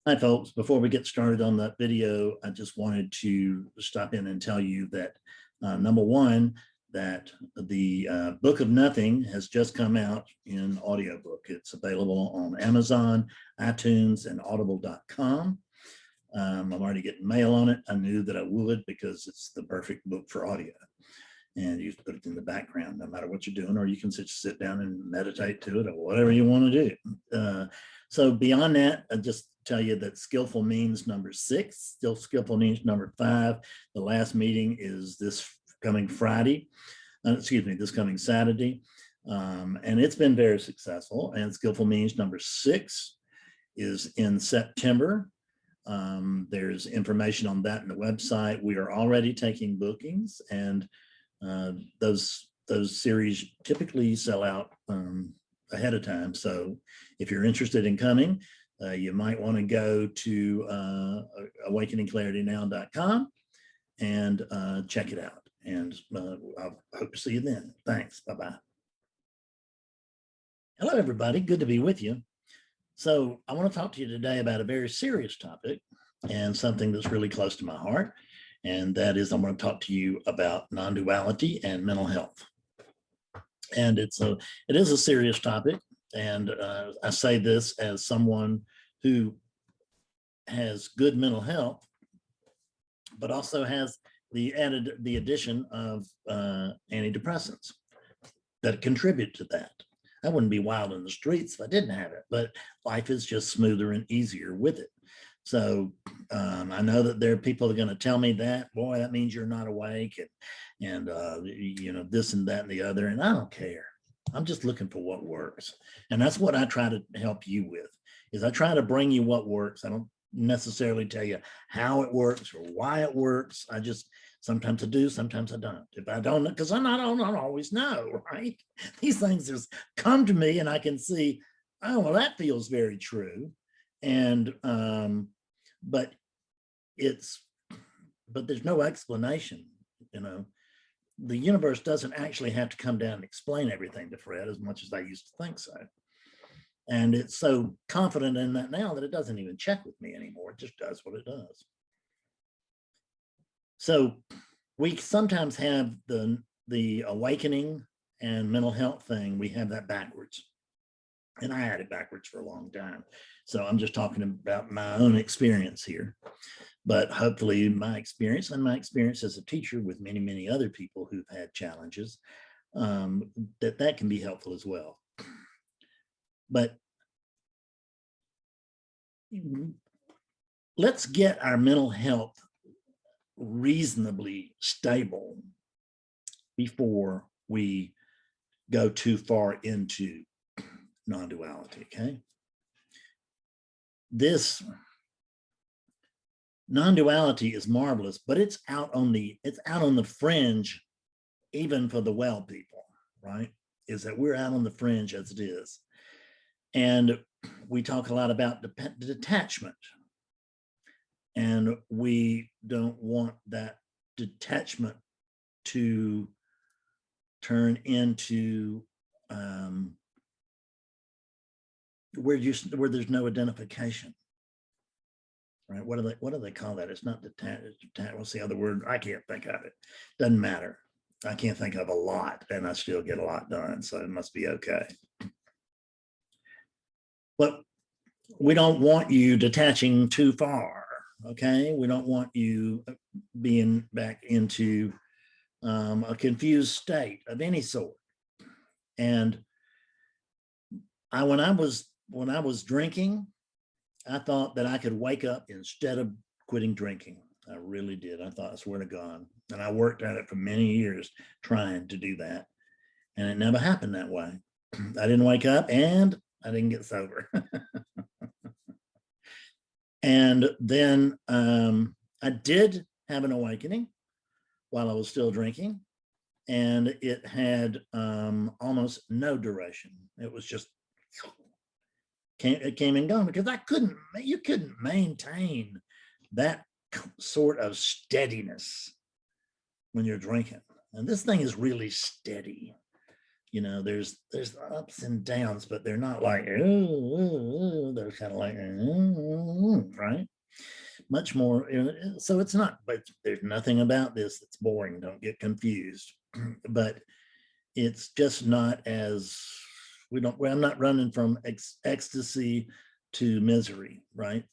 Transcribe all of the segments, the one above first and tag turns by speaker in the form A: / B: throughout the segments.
A: Hi, folks. Before we get started on that video, I just wanted to stop in and tell you that number one, that the Book of Nothing has just come out in audiobook. It's available on Amazon, iTunes, and audible.com. I'm already getting mail on it. I knew that I would because it's the perfect book for audio. And you put it in the background, no matter what you're doing, or you can sit down and meditate to it or whatever you want to do. So beyond that, I just tell you that skillful means number 6, still skillful means number 5. The last meeting is this coming Friday, this coming Saturday. And it's been very successful. And skillful means number 6 is in September. There's information on that in the website. We are already taking bookings, and those series typically sell out ahead of time. So if you're interested in coming, you might want to go to awakeningclaritynow.com and check it out. And I hope to see you then. Thanks. Bye-bye. Hello, everybody. Good to be with you. So I want to talk to you today about a very serious topic and something that's really close to my heart. And that is, I'm going to talk to you about non-duality and mental health. And it is a serious topic. And I say this as someone who has good mental health, but also has the addition of antidepressants that contribute to that. I wouldn't be wild in the streets if I didn't have it, but life is just smoother and easier with it. So I know that there are people that are going to tell me that, boy, that means you're not awake, and you know, this and that and the other, and I don't care. I'm just looking for what works. And that's what I try to help you with, is I try to bring you what works. I don't necessarily tell you how it works or why it works. I just, sometimes I do, sometimes I don't. If I don't, because I don't always know, right? These things just come to me and I can see, oh, well, that feels very true. And, but there's no explanation, you know. The universe doesn't actually have to come down and explain everything to Fred as much as I used to think so. And it's so confident in that now that it doesn't even check with me anymore. It just does what it does. So we sometimes have the awakening and mental health thing, we have that backwards. And I had it backwards for a long time. So I'm just talking about my own experience here. But hopefully my experience as a teacher with many, many other people who've had challenges, that can be helpful as well. But let's get our mental health reasonably stable before we go too far into non-duality, okay? This non-duality is marvelous, but it's out on the fringe, even for the well people, right? Is that we're out on the fringe as it is. And we talk a lot about detachment. And we don't want that detachment to turn into where there's no identification. Right? What do they call that? It's not detached. What's the other word? I can't think of it. Doesn't matter. I can't think of a lot, and I still get a lot done, so it must be okay. But we don't want you detaching too far, okay? We don't want you being back into a confused state of any sort. And when I was drinking, I thought that I could wake up instead of quitting drinking. I really did. I thought, I swear to God. And I worked at it for many years trying to do that. And it never happened that way. I didn't wake up and I didn't get sober. And then I did have an awakening while I was still drinking. And it had almost no duration. It was just, it came and gone, because you couldn't maintain that sort of steadiness when you're drinking. And this thing is really steady. You know, there's ups and downs, but they're not like, oh, they're kind of like, right? Much more. So it's not, but there's nothing about this that's boring. Don't get confused. But it's just not as, I'm not running from ecstasy to misery, right?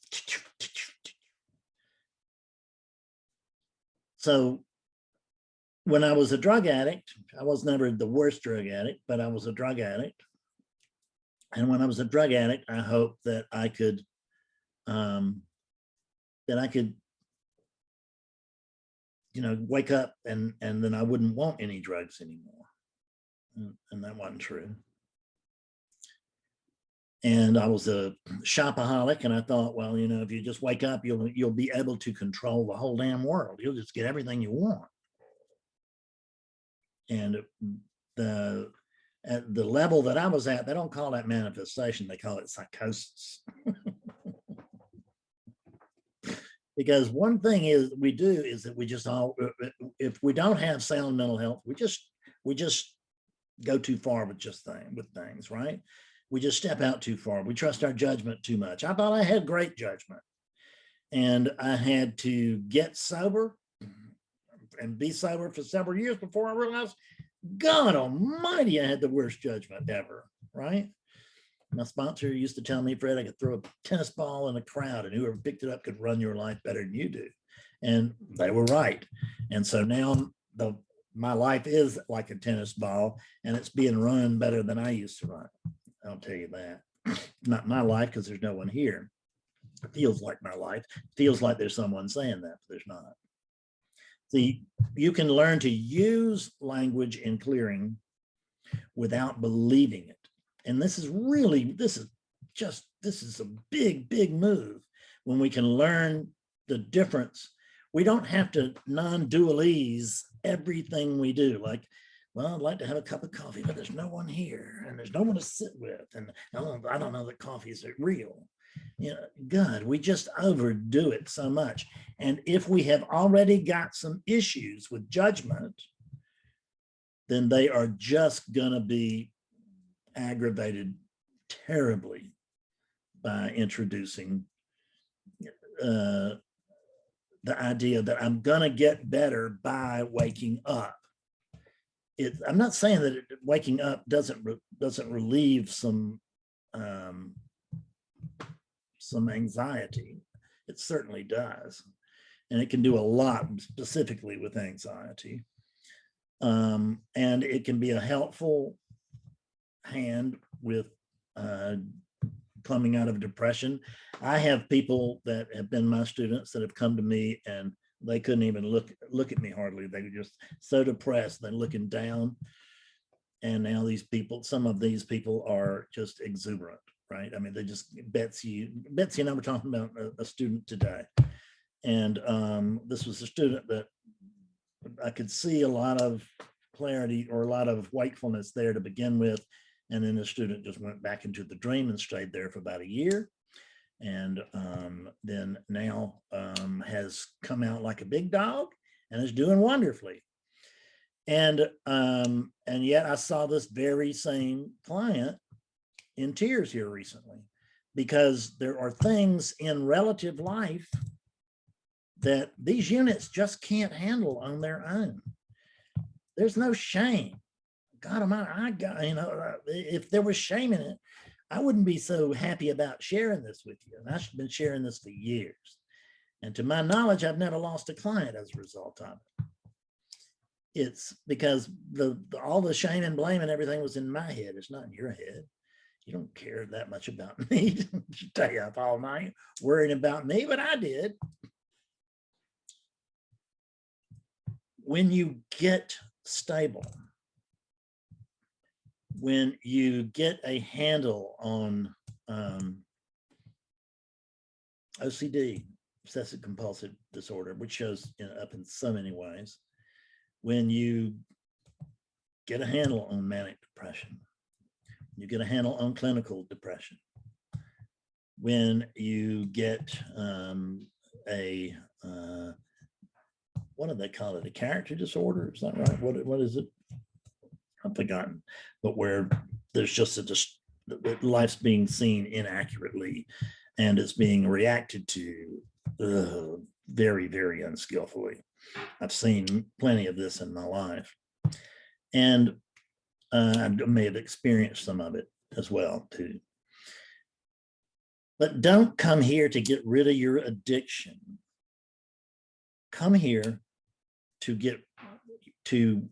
A: So when I was a drug addict, I was never the worst drug addict, but I was a drug addict. And when I was a drug addict, I hoped that I could, wake up and then I wouldn't want any drugs anymore. And that wasn't true. And I was a shopaholic, and I thought, well, if you just wake up, you'll be able to control the whole damn world. You'll just get everything you want. And at the level that I was at, they don't call that manifestation, they call it psychosis. Because one thing is we do is that we just all, if we don't have sound mental health, we just go too far with things, right? We just step out too far. We trust our judgment too much. I thought I had great judgment, and I had to get sober and be sober for several years before I realized, God almighty, I had the worst judgment ever, right? My sponsor used to tell me, Fred, I could throw a tennis ball in a crowd and whoever picked it up could run your life better than you do. And they were right. And so now my life is like a tennis ball, and it's being run better than I used to run. I'll tell you that. Not my life, because there's no one here. It feels like my life. It feels like there's someone saying that, but there's not. See, you can learn to use language in clearing without believing it. And this is a big move when we can learn the difference. We don't have to non-dualese everything we do. Like, well, I'd like to have a cup of coffee, but there's no one here and there's no one to sit with. And I don't know that coffee is real. God, we just overdo it so much. And if we have already got some issues with judgment, then they are just going to be aggravated terribly by introducing the idea that I'm going to get better by waking up. I'm not saying that waking up doesn't relieve some anxiety. It certainly does, and it can do a lot specifically with anxiety. And it can be a helpful hand with coming out of depression. I have people that have been my students that have come to me and they couldn't even look at me hardly. They were just so depressed, they're looking down. And now some of these people are just exuberant, right? I mean, they just, Betsy and I were talking about a student today. And this was a student that I could see a lot of clarity or a lot of wakefulness there to begin with. And then the student just went back into the dream and stayed there for about a year. And then now has come out like a big dog and is doing wonderfully. And yet I saw this very same client in tears here recently, because there are things in relative life that these units just can't handle on their own. There's no shame. God almighty, if there was shame in it, I wouldn't be so happy about sharing this with you. And I've been sharing this for years. And to my knowledge, I've never lost a client as a result of it. It's because all the shame and blame and everything was in my head. It's not in your head. You don't care that much about me. Stay up all night worrying about me, but I did. When you get stable, when you get a handle on OCD, obsessive compulsive disorder, which shows up in so many ways, when you get a handle on manic depression, you get a handle on clinical depression, when you get what do they call it? A character disorder? Is that right? What is it? not forgotten, but where there's just life's being seen inaccurately and it's being reacted to very, very unskillfully. I've seen plenty of this in my life, and I may have experienced some of it as well too. But don't come here to get rid of your addiction. Come here to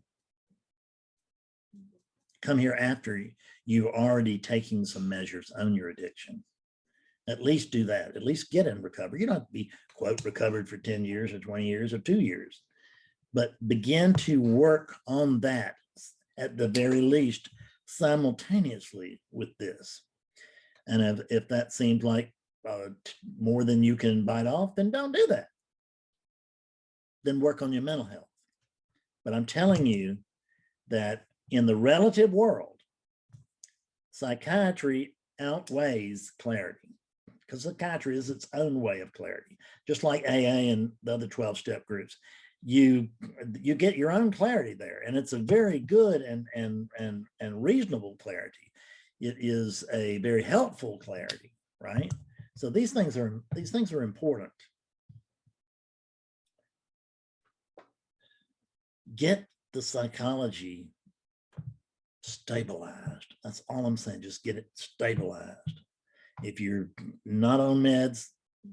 A: come here after you're already taking some measures on your addiction. At least do that. At least get in recovery. You don't have to be, quote, recovered for 10 years or 20 years or 2 years, but begin to work on that at the very least simultaneously with this. And if that seems like more than you can bite off, then don't do that. Then work on your mental health. But I'm telling you that in the relative world, psychiatry outweighs clarity, because psychiatry is its own way of clarity. Just like AA and the other 12-step groups, you get your own clarity there, and it's a very good and reasonable clarity. It is a very helpful clarity, right? So these things are important. Get the psychology stabilized. That's all I'm saying. Just get it stabilized. If you're not on meds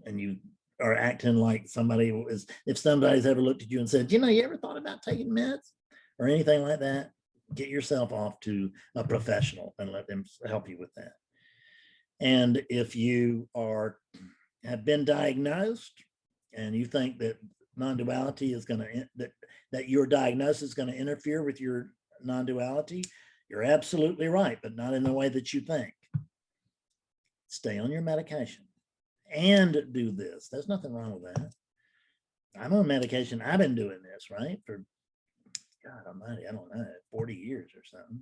A: and you are acting like somebody is, if somebody's ever looked at you and said, you know, you ever thought about taking meds or anything like that, get yourself off to a professional and let them help you with that. And if you have been diagnosed and you think that non-duality is going to, that your diagnosis is going to interfere with your non-duality, you're absolutely right, but not in the way that you think. Stay on your medication and do this. There's nothing wrong with that. I'm on medication. I've been doing this, right? For God almighty, I don't know, 40 years or something.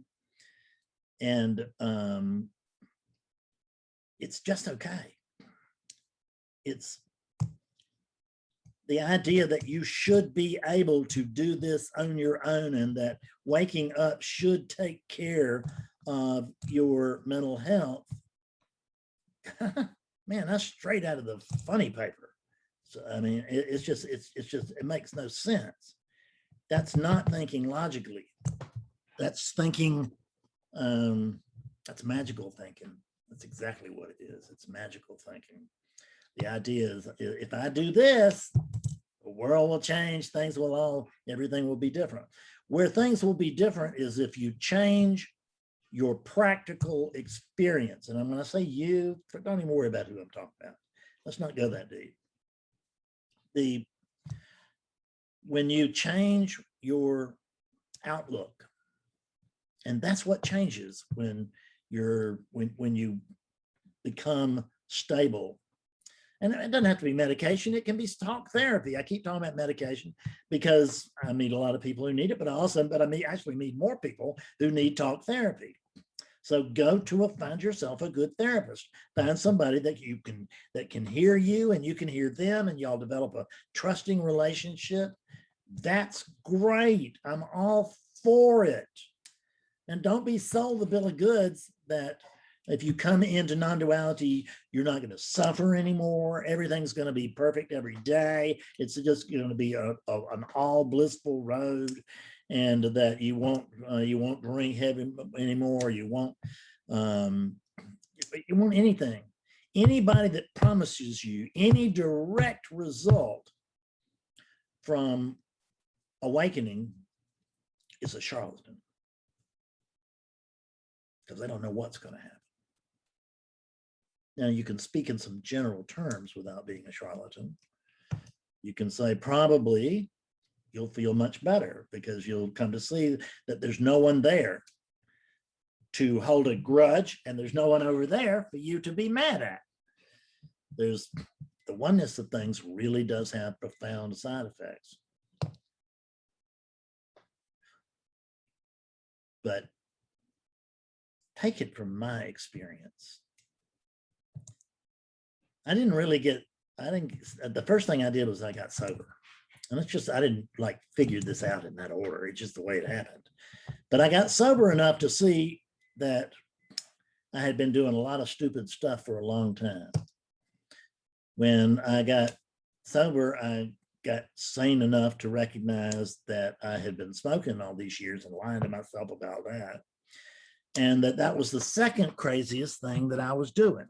A: And it's just okay. It's the idea that you should be able to do this on your own and that waking up should take care of your mental health. Man, that's straight out of the funny paper. So, I mean, it's just, it makes no sense. That's not thinking logically. That's thinking, that's magical thinking. That's exactly what it is. It's magical thinking. The idea is, if I do this, the world will change, everything will be different. Where things will be different is if you change your practical experience. And I'm going to say you, don't even worry about who I'm talking about. Let's not go that deep. When you change your outlook, and that's what changes when you become stable. And it doesn't have to be medication. It can be talk therapy. I keep talking about medication because I meet a lot of people who need it, but I actually meet more people who need talk therapy. So find yourself a good therapist. Find somebody that can hear you and you can hear them, and y'all develop a trusting relationship. That's great. I'm all for it. And don't be sold the bill of goods that if you come into non-duality, you're not going to suffer anymore. Everything's going to be perfect every day. It's just going to be an all blissful road, and that you won't drink heavy anymore. You won't anything. Anybody that promises you any direct result from awakening is a charlatan, because they don't know what's going to happen. Now, you can speak in some general terms without being a charlatan. You can say probably you'll feel much better because you'll come to see that there's no one there to hold a grudge, and there's no one over there for you to be mad at. The oneness of things really does have profound side effects. But take it from my experience. The first thing I did was I got sober. And it's just, I didn't like figure this out in that order. It's just the way it happened. But I got sober enough to see that I had been doing a lot of stupid stuff for a long time. When I got sober, I got sane enough to recognize that I had been smoking all these years and lying to myself about that. And that was the second craziest thing that I was doing.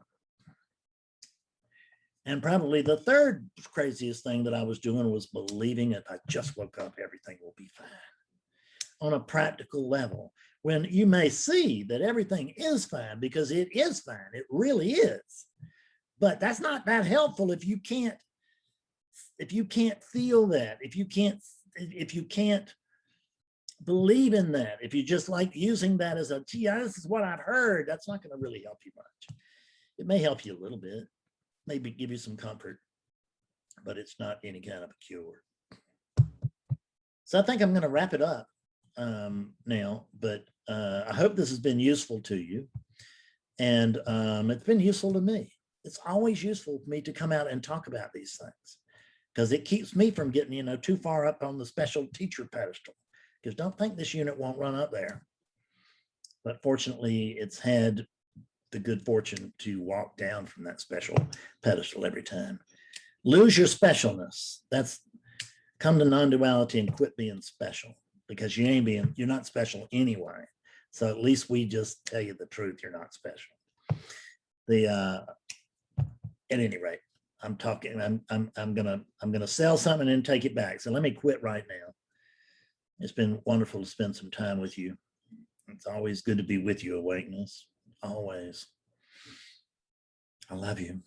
A: And probably the third craziest thing that I was doing was believing if I just woke up, everything will be fine. On a practical level, when you may see that everything is fine, because it is fine, it really is. But that's not that helpful if you can't feel that, if you can't believe in that, if you just like using that as a, gee, this is what I've heard, that's not going to really help you much. It may help you a little bit, maybe give you some comfort, but it's not any kind of a cure. So I think I'm going to wrap it up now, but I hope this has been useful to you. And it's been useful to me. It's always useful for me to come out and talk about these things, because it keeps me from getting, too far up on the special teacher pedestal. Because don't think this unit won't run up there. But fortunately, it's had the good fortune to walk down from that special pedestal every time. Lose your specialness. That's, come to non-duality and quit being special, because you're not special anyway. So at least we just tell you the truth, you're not special. At any rate, I'm gonna sell something and take it back. So let me quit right now. It's been wonderful to spend some time with you. It's always good to be with you, Awakeness. Always. I love you.